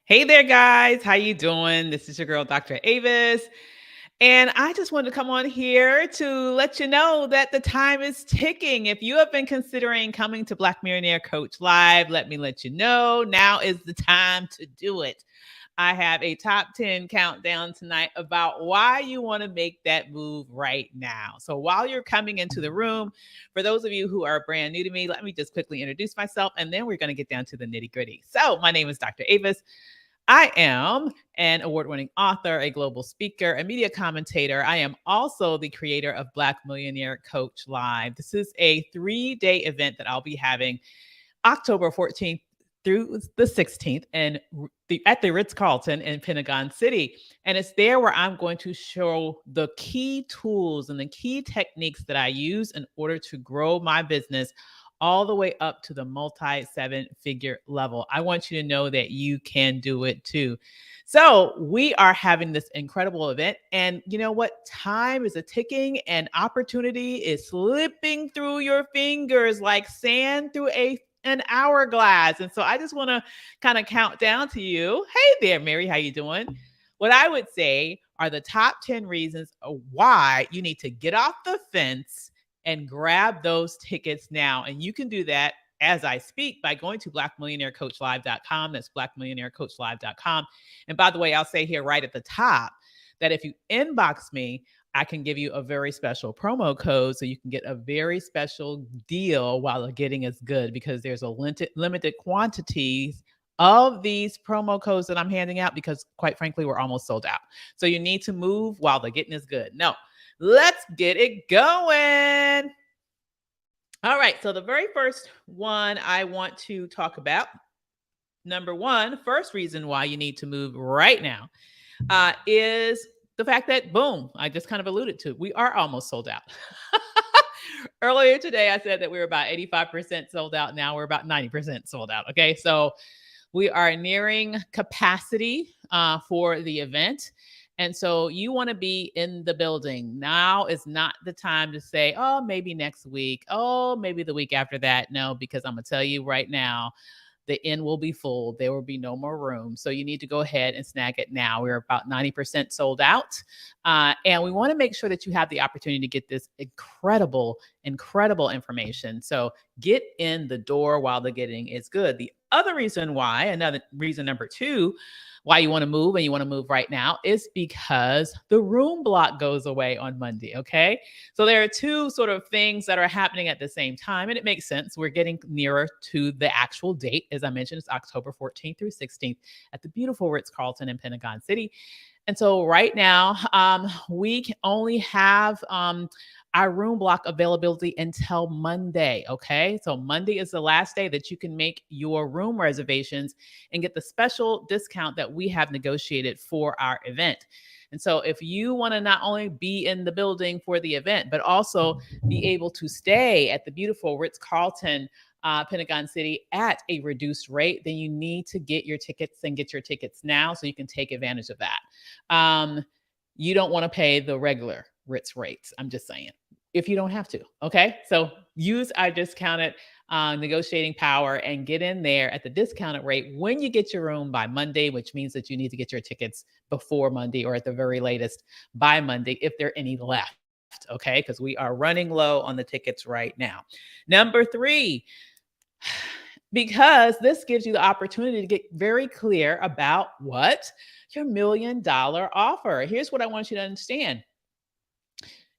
Hey there, guys. How you doing? This is your girl, Dr. Avis. And I just wanted to come on here to let you know that the time is ticking. If you have been considering coming to Black Millionaire Coach Live, let me let you know now is the time to do it. I have a top 10 countdown tonight about why you want to make that move right now. So while you're coming into the room, for those of you who are brand new to me, let me just quickly introduce myself and then we're going to get down to the nitty gritty. So my name is Dr. Avis. I am an award winning author, a global speaker, a media commentator. I am also the creator of Black Millionaire Coach Live. This is a 3-day event that I'll be having October 14th through the 16th at the Ritz-Carlton in Pentagon City. And it's there where I'm going to show the key tools and the key techniques that I use in order to grow my business all the way up to the multi-7-figure level. I want you to know that you can do it too. So we are having this incredible event. And you know what? Time is a ticking and opportunity is slipping through your fingers like sand through an hourglass. And so I just want to kind of count down to you. Hey there, Mary, how you doing? What I would say are the top 10 reasons why you need to get off the fence and grab those tickets now. And you can do that as I speak by going to blackmillionairecoachlive.com. That's blackmillionairecoachlive.com. And by the way, I'll say here right at the top that if you inbox me, I can give you a very special promo code so you can get a very special deal while the getting is good, because there's a limited quantities of these promo codes that I'm handing out because quite frankly, we're almost sold out. So you need to move while the getting is good. No, let's get it going. All right. So the very first one I want to talk about, number one, first reason why you need to move right now is the fact that, boom, I just kind of alluded to, we are almost sold out. Earlier today, I said that we were about 85% sold out. Now we're about 90% sold out. Okay. So we are nearing capacity for the event. And so you want to be in the building. Now is not the time to say, oh, maybe next week. Oh, maybe the week after that. No, because I'm going to tell you right now, the inn will be full. There will be no more room. So you need to go ahead and snag it now. We're about 90% sold out. And we want to make sure that you have the opportunity to get this incredible information. So get in the door while the getting is good. The other reason why, another reason number two, why you want to move and you want to move right now is because the room block goes away on Monday. Okay. So there are two sort of things that are happening at the same time, and it makes sense. We're getting nearer to the actual date. As I mentioned, it's October 14th through 16th at the beautiful Ritz-Carlton in Pentagon City. And so right now, we can only have our room block availability until Monday. Okay. So Monday is the last day that you can make your room reservations and get the special discount that we have negotiated for our event. And so if you want to not only be in the building for the event, but also be able to stay at the beautiful Ritz-Carlton Pentagon City at a reduced rate, then you need to get your tickets and get your tickets now so you can take advantage of that. You don't want to pay the regular Ritz rates. I'm just saying, if you don't have to. Okay. So use our discounted negotiating power and get in there at the discounted rate when you get your room by Monday, which means that you need to get your tickets before Monday or at the very latest by Monday if there are any left. Okay. Because we are running low on the tickets right now. Number three, because this gives you the opportunity to get very clear about what your $1 million offer. Here's what I want you to understand.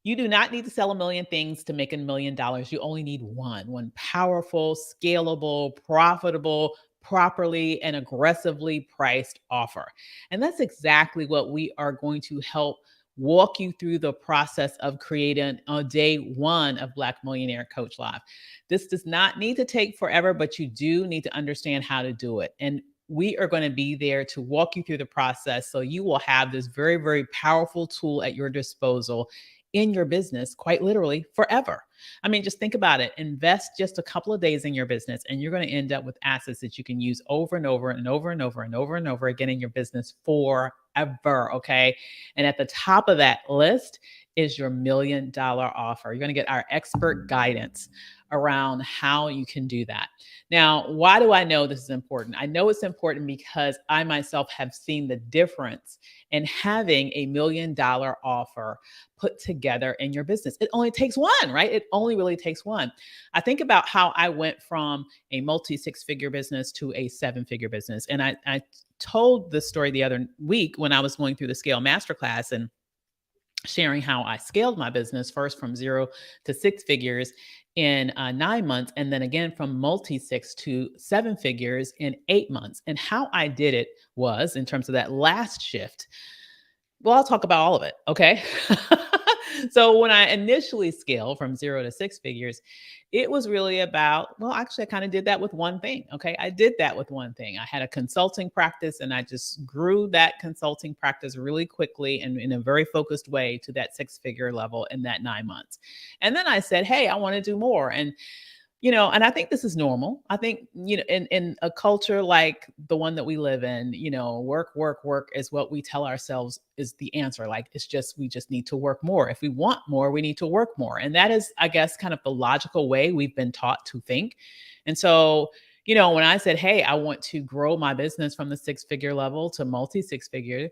You do not need to sell 1 million things to make $1 million. You only need one powerful, scalable, profitable, properly and aggressively priced offer. And that's exactly what we are going to help walk you through the process of creating on day one of Black Millionaire Coach Live. This does not need to take forever, but you do need to understand how to do it. And we are going to be there to walk you through the process so you will have this very, very powerful tool at your disposal in your business, quite literally forever. I mean, just think about it. Invest just a couple of days in your business and you're going to end up with assets that you can use over and over and over and over and over and over again in your business forever. Okay. And at the top of that list is your $1 million offer. You're going to get our expert guidance around how you can do that. Now, why do I know this is important? I know it's important because I myself have seen the difference in having a $1 million offer put together in your business. It only takes one, right? It only really takes one. I think about how I went from a multi six figure business to a seven figure business. And I told this story the other week when I was going through the Scale Masterclass and sharing how I scaled my business first from 0 to 6 figures in 9 months, and then again from multi six to seven figures in 8 months. And how I did it was in terms of that last shift. Well, I'll talk about all of it. Okay. So when I initially scaled from 0 to 6 figures, it was really about, well, actually, I kind of did that with one thing. Okay. I did that with one thing. I had a consulting practice and I just grew that consulting practice really quickly and in a very focused way to that 6 figure level in that 9 months. And then I said, hey, I want to do more. And I think this is normal. I think, in a culture like the one that we live in, work, work, work is what we tell ourselves is the answer. Like, we just need to work more. If we want more, we need to work more. And that is, I guess, kind of the logical way we've been taught to think. And so, when I said, hey, I want to grow my business from the 6 figure level to multi 6 figure,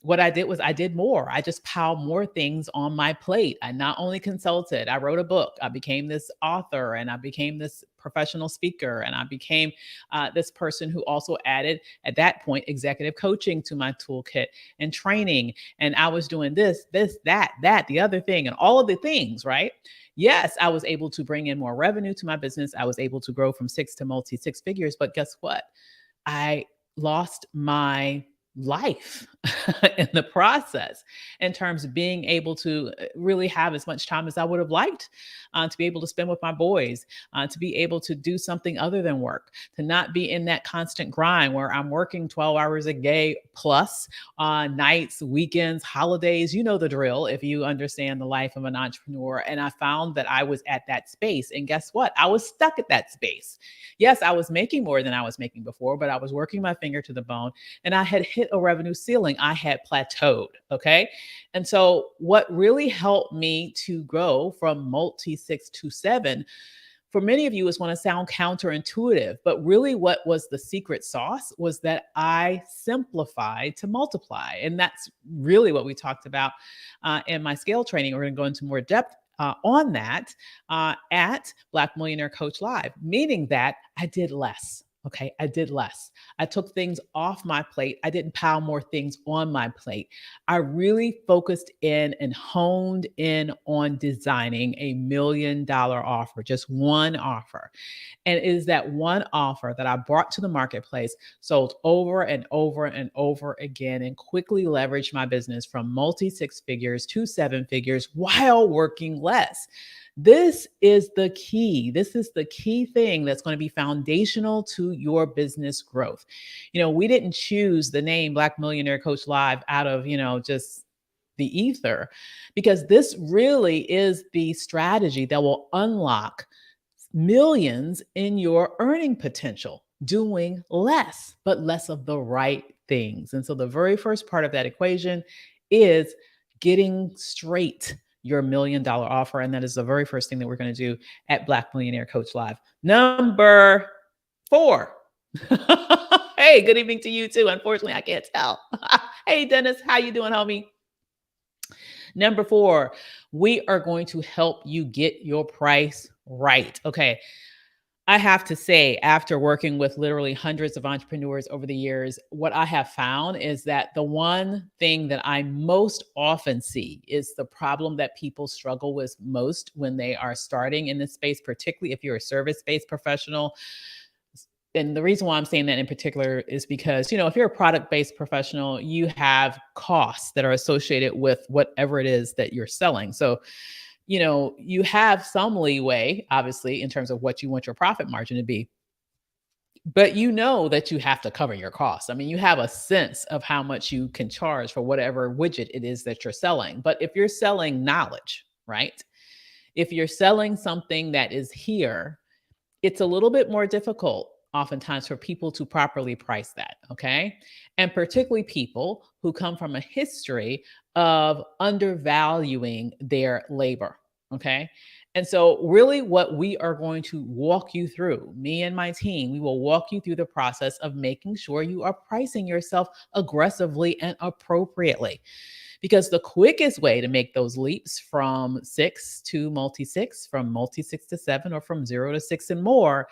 what I did was I did more. I just piled more things on my plate. I not only consulted, I wrote a book. I became this author and I became this professional speaker. And I became this person who also added, at that point, executive coaching to my toolkit and training. And I was doing this, that, the other thing, and all of the things, right? Yes, I was able to bring in more revenue to my business. I was able to grow from 6 to multi 6 figures. But guess what? I lost my life in the process in terms of being able to really have as much time as I would have liked to be able to spend with my boys, to be able to do something other than work, to not be in that constant grind where I'm working 12 hours a day plus nights, weekends, holidays. You know the drill if you understand the life of an entrepreneur. And I found that I was at that space. And guess what? I was stuck at that space. Yes, I was making more than I was making before, but I was working my finger to the bone and I had hit a revenue ceiling. I had plateaued. Okay. And so, what really helped me to grow from multi 6 to 7 for many of you is going to sound counterintuitive, but really what was the secret sauce was that I simplified to multiply. And that's really what we talked about in my scale training. We're going to go into more depth on that at Black Millionaire Coach Live, meaning that I did less. Okay, I did less. I took things off my plate. I didn't pile more things on my plate. I really focused in and honed in on designing a $1 million offer, just one offer. And it is that one offer that I brought to the marketplace, sold over and over and over again, and quickly leveraged my business from multi 6 figures to 7 figures while working less. This is the key. This is the key thing that's going to be foundational to your business growth. We didn't choose the name Black Millionaire Coach Live out of, just the ether, because this really is the strategy that will unlock millions in your earning potential, doing less, but less of the right things. And so the very first part of that equation is getting straight your $1 million offer. And that is the very first thing that we're going to do at Black Millionaire Coach Live. Number 4. Hey, good evening to you too. Unfortunately, I can't tell. Hey, Dennis, how you doing, homie? Number 4, we are going to help you get your price right. Okay. I have to say, after working with literally hundreds of entrepreneurs over the years, what I have found is that the one thing that I most often see is the problem that people struggle with most when they are starting in this space, particularly if you're a service-based professional. And the reason why I'm saying that in particular is because, if you're a product-based professional, you have costs that are associated with whatever it is that you're selling. So, you have some leeway, obviously, in terms of what you want your profit margin to be, but that you have to cover your costs. I mean, you have a sense of how much you can charge for whatever widget it is that you're selling. But if you're selling knowledge, right? If you're selling something that is here, it's a little bit more difficult oftentimes for people to properly price that. Okay. And particularly people who come from a history of undervaluing their labor. Okay. And so, really, what we are going to walk you through, me and my team, we will walk you through the process of making sure you are pricing yourself aggressively and appropriately. Because the quickest way to make those leaps from six to multi six, from multi six to seven, or from 0 to 6 and more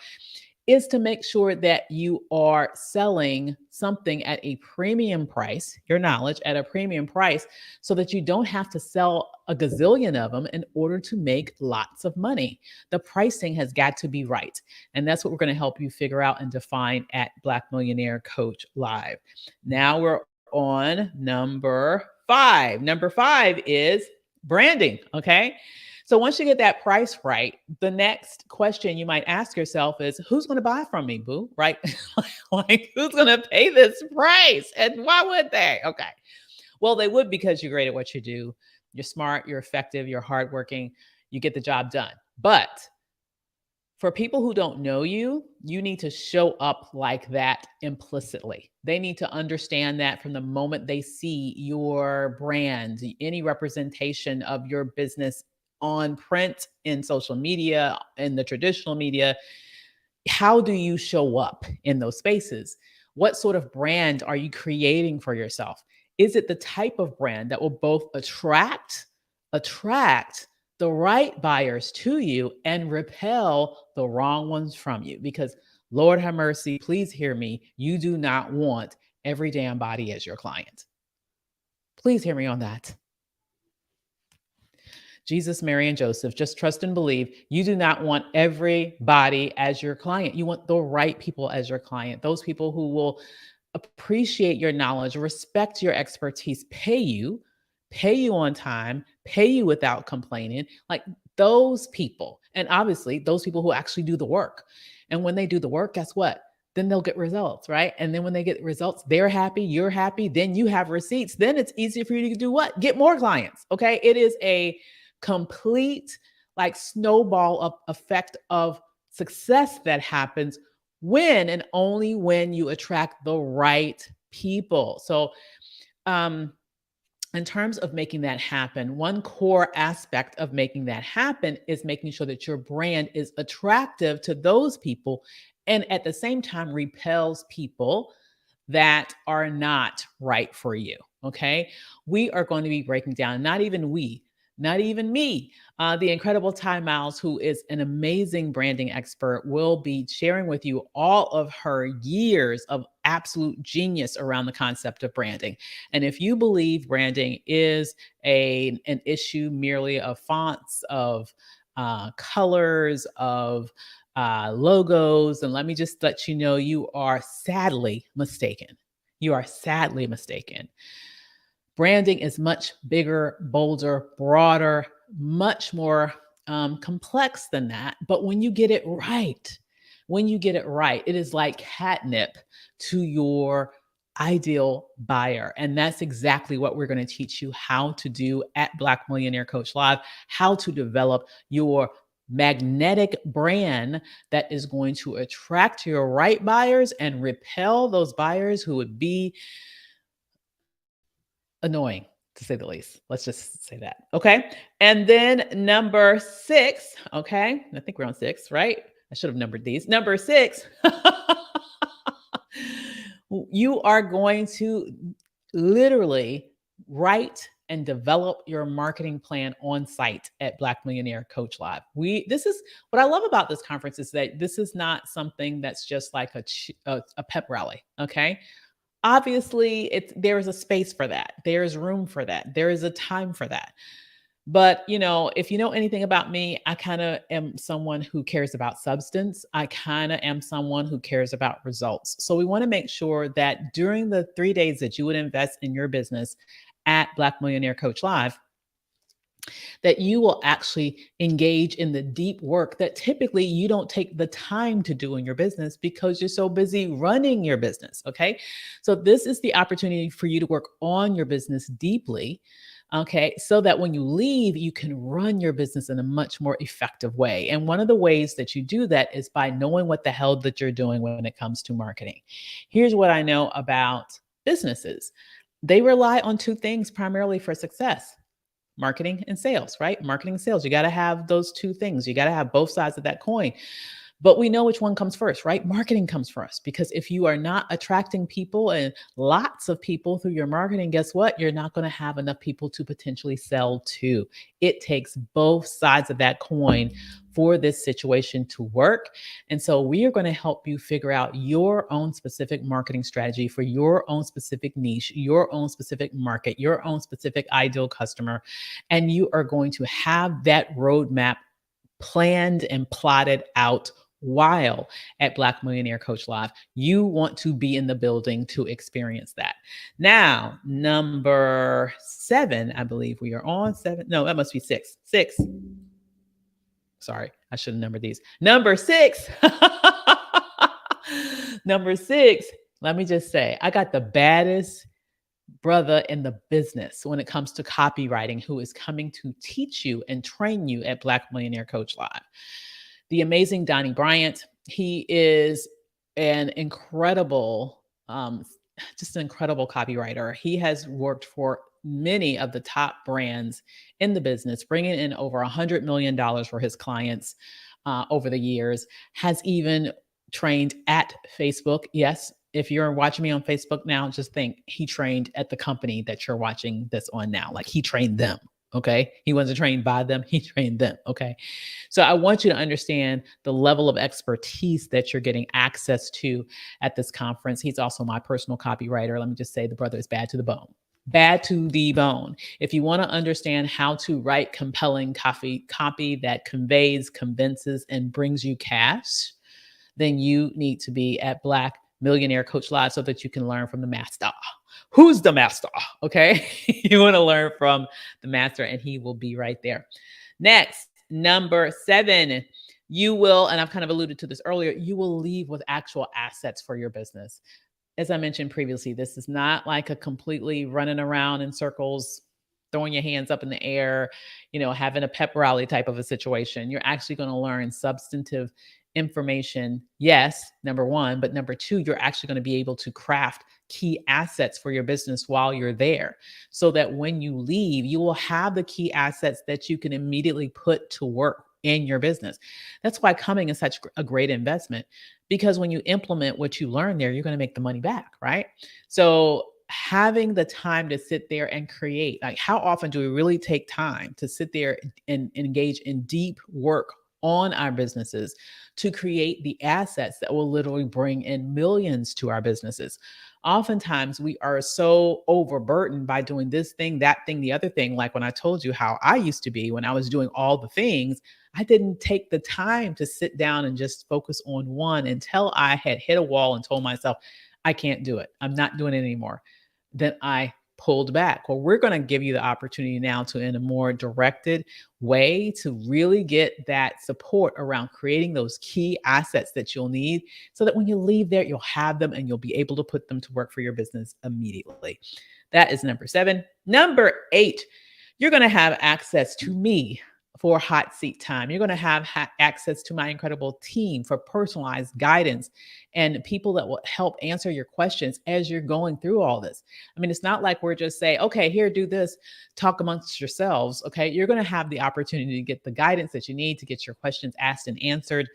is to make sure that you are selling something at a premium price, your knowledge at a premium price, so that you don't have to sell a gazillion of them in order to make lots of money. The pricing has got to be right. And that's what we're going to help you figure out and define at Black Millionaire Coach Live. Now we're on number five. Number five is branding. Okay. So once you get that price right, the next question you might ask yourself is, who's going to buy from me, boo? Right? Like, who's going to pay this price? And why would they? Okay. Well, they would because you're great at what you do. You're smart, you're effective, you're hardworking, you get the job done. But for people who don't know you, you need to show up like that implicitly. They need to understand that from the moment they see your brand, any representation of your business on print, in social media, in the traditional media. How do you show up in those spaces? What sort of brand are you creating for yourself? Is it the type of brand that will both attract the right buyers to you and repel the wrong ones from you? Because Lord have mercy, please hear me. You do not want every damn body as your client. Please hear me on that. Jesus, Mary, and Joseph, just trust and believe. You do not want everybody as your client. You want the right people as your client, those people who will appreciate your knowledge, respect your expertise, pay you on time, pay you without complaining, like those people. And obviously, those people who actually do the work. And when they do the work, guess what? Then they'll get results, right? And then when they get results, they're happy, you're happy, then you have receipts. Then it's easier for you to do what? Get more clients, okay? It is a complete like snowball up effect of success that happens when and only when you attract the right people. So in terms of making that happen, one core aspect of making that happen is making sure that your brand is attractive to those people and at the same time repels people that are not right for you. Okay. We are going to be breaking down, not even me. The incredible Ty Miles, who is an amazing branding expert, will be sharing with you all of her years of absolute genius around the concept of branding. And if you believe branding is an issue merely of fonts, of colors, of logos, and let me just let you know, you are sadly mistaken. You are sadly mistaken. Branding is much bigger, bolder, broader, much more complex than that. But when you get it right, it is like catnip to your ideal buyer. And that's exactly what we're going to teach you how to do at Black Millionaire Coach Live, how to develop your magnetic brand that is going to attract your right buyers and repel those buyers who would be annoying, to say the least. Let's just say that. Okay. And then number 6. Okay. I think we're on 6, right? I should have numbered these. Number 6, you are going to literally write and develop your marketing plan on site at Black Millionaire Coach Live. This is what I love about this conference, is that this is not something that's just like a pep rally. Okay. Obviously, there is a space for that. There is room for that. There is a time for that. But, if you know anything about me, I kind of am someone who cares about substance. I kind of am someone who cares about results. So we want to make sure that during the 3 days that you would invest in your business at Black Millionaire Coach Live, that you will actually engage in the deep work that typically you don't take the time to do in your business because you're so busy running your business. Okay. So this is the opportunity for you to work on your business deeply, Okay, so that when you leave, you can run your business in a much more effective way. And one of the ways that you do that is by knowing what the hell that you're doing when it comes to marketing. Here's what I know about businesses. They rely on two things primarily for success: marketing and sales, right? Marketing and sales. You got to have those two things. You got to have both sides of that coin. But we know which one comes first, right? Marketing comes first, because if you are not attracting people and lots of people through your marketing, guess what? You're not going to have enough people to potentially sell to. It takes both sides of that coin for this situation to work. And so we are going to help you figure out your own specific marketing strategy for your own specific niche, your own specific market, your own specific ideal customer. And you are going to have that roadmap planned and plotted out while at Black Millionaire Coach Live. You want to be in the building to experience that. Now, number 7, I believe we are on 7. No, that must be 6. 6. Sorry, I should have numbered these. Number 6. Number 6. Let me just say, I got the baddest brother in the business when it comes to copywriting, who is coming to teach you and train you at Black Millionaire Coach Live. The amazing Donnie Bryant. He is an incredible, just an incredible copywriter. He has worked for many of the top brands in the business, bringing in over $100 million for his clients over the years, has even trained at Facebook. Yes, if you're watching me on Facebook now, just think he trained at the company that you're watching this on now. Like, he trained them. Okay. He wasn't trained by them. He trained them. Okay. So I want you to understand the level of expertise that you're getting access to at this conference. He's also my personal copywriter. Let me just say, the brother is bad to the bone. Bad to the bone. If you want to understand how to write compelling copy that conveys, convinces, and brings you cash, then you need to be at Black Millionaire Coach Live so that you can learn from the master. Who's the master? Okay. You want to learn from the master, and he will be right there. Next, number 7, you will, and I've kind of alluded to this earlier, you will leave with actual assets for your business. As I mentioned previously, this is not like a completely running around in circles, throwing your hands up in the air, having a pep rally type of a situation. You're actually going to learn substantive information. Yes, number 1, but number 2, you're actually going to be able to craft key assets for your business while you're there, so that when you leave, you will have the key assets that you can immediately put to work in your business. That's why coming is such a great investment, because when you implement what you learn there, you're going to make the money back, right? So having the time to sit there and create, like, how often do we really take time to sit there and engage in deep work on our businesses to create the assets that will literally bring in millions to our businesses? Oftentimes we are so overburdened by doing this thing, that thing, the other thing. Like when I told you how I used to be when I was doing all the things, I didn't take the time to sit down and just focus on one until I had hit a wall and told myself, I can't do it. I'm not doing it anymore. Then I pulled back. Well, we're going to give you the opportunity now to, in a more directed way, to really get that support around creating those key assets that you'll need, so that when you leave there, you'll have them and you'll be able to put them to work for your business immediately. That is number 7. Number 8, you're going to have access to me for hot seat time. You're going to have access to my incredible team for personalized guidance and people that will help answer your questions as you're going through all this. I mean, it's not like we're just saying, okay, here, do this, talk amongst yourselves. Okay. You're going to have the opportunity to get the guidance that you need to get your questions asked and answered.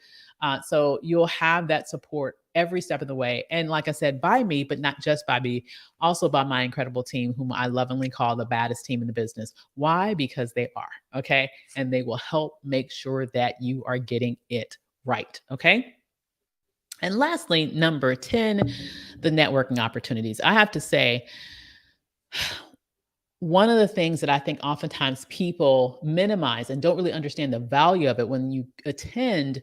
So you'll have that support every step of the way. And like I said, by me, but not just by me, also by my incredible team, whom I lovingly call the baddest team in the business. Why? Because they are. Okay. And they will help make sure that you are getting it right. Okay. And lastly, number 10, the networking opportunities. I have to say, one of the things that I think oftentimes people minimize and don't really understand the value of it when you attend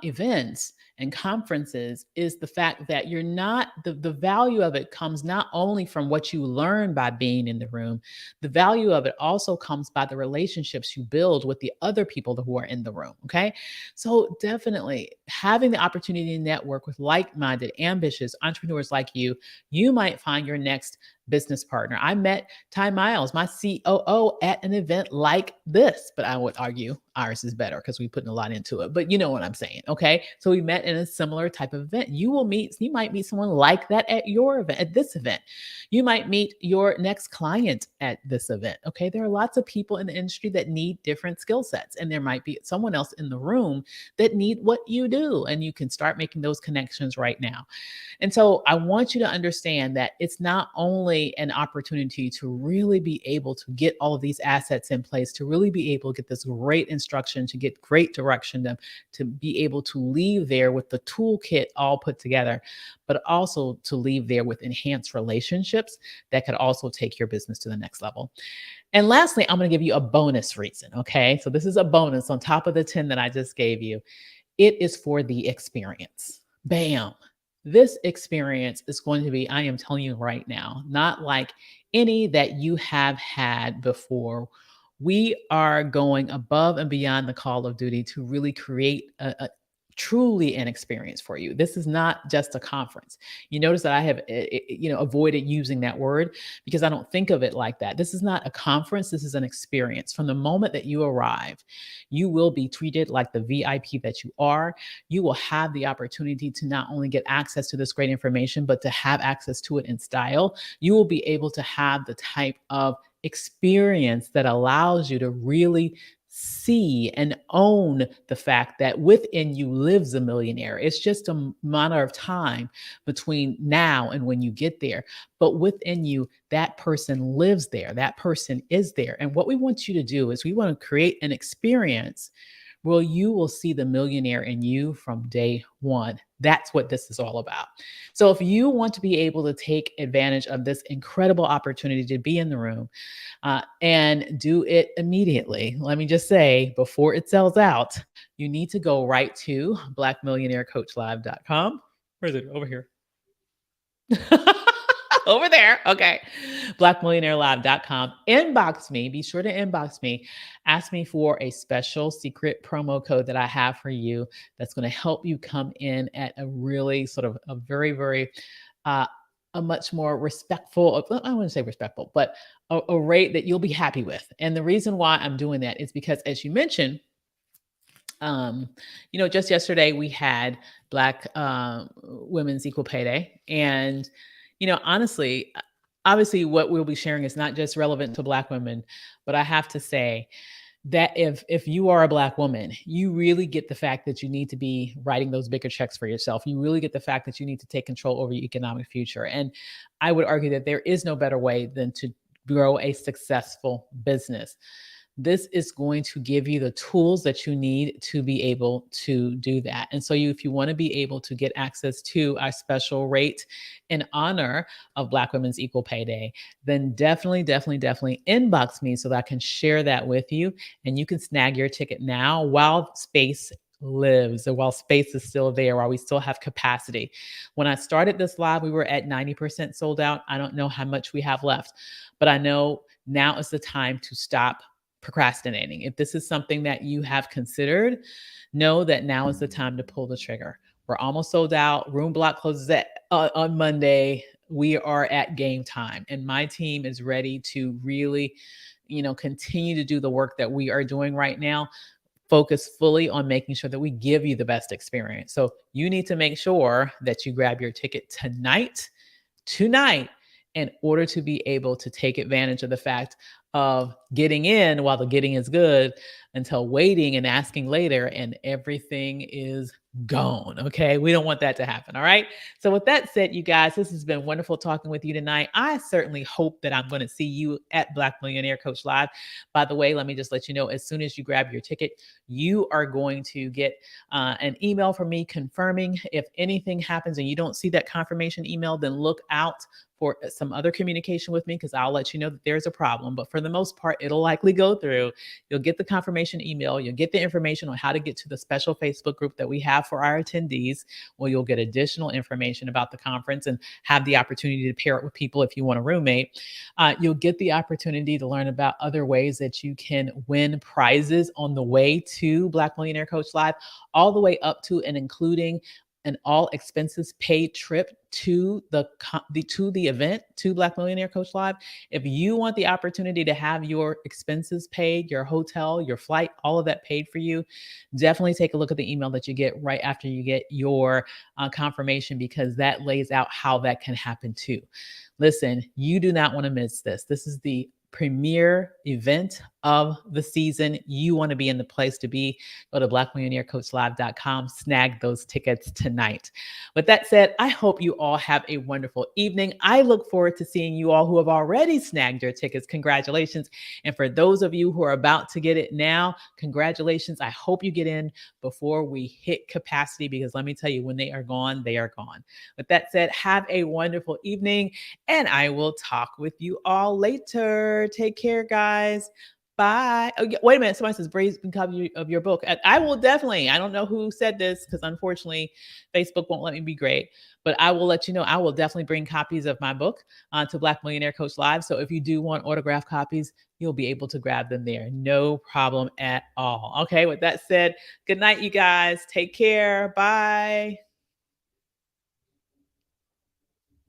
events and conferences is the fact that you're not, the value of it comes not only from what you learn by being in the room, the value of it also comes by the relationships you build with the other people who are in the room. Okay. So definitely having the opportunity to network with like-minded, ambitious entrepreneurs like you might find your next business partner. I met Ty Miles, my COO, at an event like this, but I would argue ours is better because we put a lot into it. But you know what I'm saying, okay? So we met in a similar type of event. You might meet someone like that at your event, at this event. You might meet your next client at this event. Okay. There are lots of people in the industry that need different skill sets, and there might be someone else in the room that need what you do. And you can start making those connections right now. And so I want you to understand that it's not only an opportunity to really be able to get all of these assets in place, to really be able to get this great instruction, to get great direction, to be able to leave there with the toolkit all put together, but also to leave there with enhanced relationships that could also take your business to the next level. And lastly, I'm going to give you a bonus reason. Okay. So this is a bonus on top of the 10 that I just gave you. It is for the experience. Bam. This experience is going to be, I am telling you right now, not like any that you have had before. We are going above and beyond the call of duty to really create a truly an experience for you. This is not just a conference. You notice that I have avoided using that word because I don't think of it like that. This is not a conference, this is an experience. From the moment that you arrive, you will be treated like the VIP that you are. You will have the opportunity to not only get access to this great information, but to have access to it in style. You will be able to have the type of experience that allows you to really see and own the fact that within you lives a millionaire. It's just a matter of time between now and when you get there. But within you, that person lives there. That person is there. And what we want you to do is we want to create an experience where you will see the millionaire in you from day one. That's what this is all about. So if you want to be able to take advantage of this incredible opportunity to be in the room, and do it immediately, let me just say, before it sells out, you need to go right to blackmillionairecoachlive.com. Where is it? Over here. Over there. Okay. Blackmillionairelive.com. Inbox me. Be sure to inbox me. Ask me for a special secret promo code that I have for you that's going to help you come in at a really sort of a very, very, a much more respectful, I wouldn't say respectful, but a rate that you'll be happy with. And the reason why I'm doing that is because, as you mentioned, just yesterday we had Black Women's Equal Pay Day. And, honestly, obviously what we'll be sharing is not just relevant to Black women, but I have to say that if you are a Black woman, you really get the fact that you need to be writing those bigger checks for yourself. You really get the fact that you need to take control over your economic future. And I would argue that there is no better way than to grow a successful business. This is going to give you the tools that you need to be able to do that. And so if you want to be able to get access to our special rate in honor of Black Women's Equal Pay Day, then definitely inbox me so that I can share that with you. And you can snag your ticket now while space lives, or while space is still there, while we still have capacity. When I started this live, we were at 90% sold out. I don't know how much we have left, but I know now is the time to stop procrastinating. If this is something that you have considered, know that now is the time to pull the trigger. We're almost sold out. Room block closes on Monday. We are at game time, and my team is ready to really, continue to do the work that we are doing right now. Focus fully on making sure that we give you the best experience. So you need to make sure that you grab your ticket tonight, in order to be able to take advantage of the fact of getting in while the getting is good, until waiting and asking later and everything is gone. Okay. We don't want that to happen. All right. So with that said, you guys, this has been wonderful talking with you tonight. I certainly hope that I'm going to see you at Black Millionaire Coach Live. By the way, let me just let you know, as soon as you grab your ticket, you are going to get an email from me confirming. If anything happens and you don't see that confirmation email, then look out for some other communication with me, because I'll let you know that there's a problem. But for the most part, it'll likely go through. You'll get the confirmation email. You'll get the information on how to get to the special Facebook group that we have for our attendees, where you'll get additional information about the conference and have the opportunity to pair it with people if you want a roommate. You'll get the opportunity to learn about other ways that you can win prizes on the way to Black Millionaire Coach Live, all the way up to and including an all expenses paid trip to the event, to Black Millionaire Coach Live. If you want the opportunity to have your expenses paid, your hotel, your flight, all of that paid for you, definitely take a look at the email that you get right after you get your confirmation, because that lays out how that can happen too. Listen, you do not want to miss this. This is the premier event of the season. You want to be in the place to be. Go to blackmillionairecoachlive.com, snag those tickets tonight. With that said, I hope you all have a wonderful evening. I look forward to seeing you all who have already snagged your tickets. Congratulations. And for those of you who are about to get it now, congratulations. I hope you get in before we hit capacity, because let me tell you, when they are gone, they are gone. With that said, have a wonderful evening, and I will talk with you all later. Take care, guys. Bye. Oh, yeah, wait a minute. Somebody says Braves can copy of your book. I will definitely. I don't know who said this, because unfortunately, Facebook won't let me be great. But I will let you know. I will definitely bring copies of my book to Black Millionaire Coach Live. So if you do want autograph copies, you'll be able to grab them there. No problem at all. Okay. With that said, good night, you guys. Take care. Bye.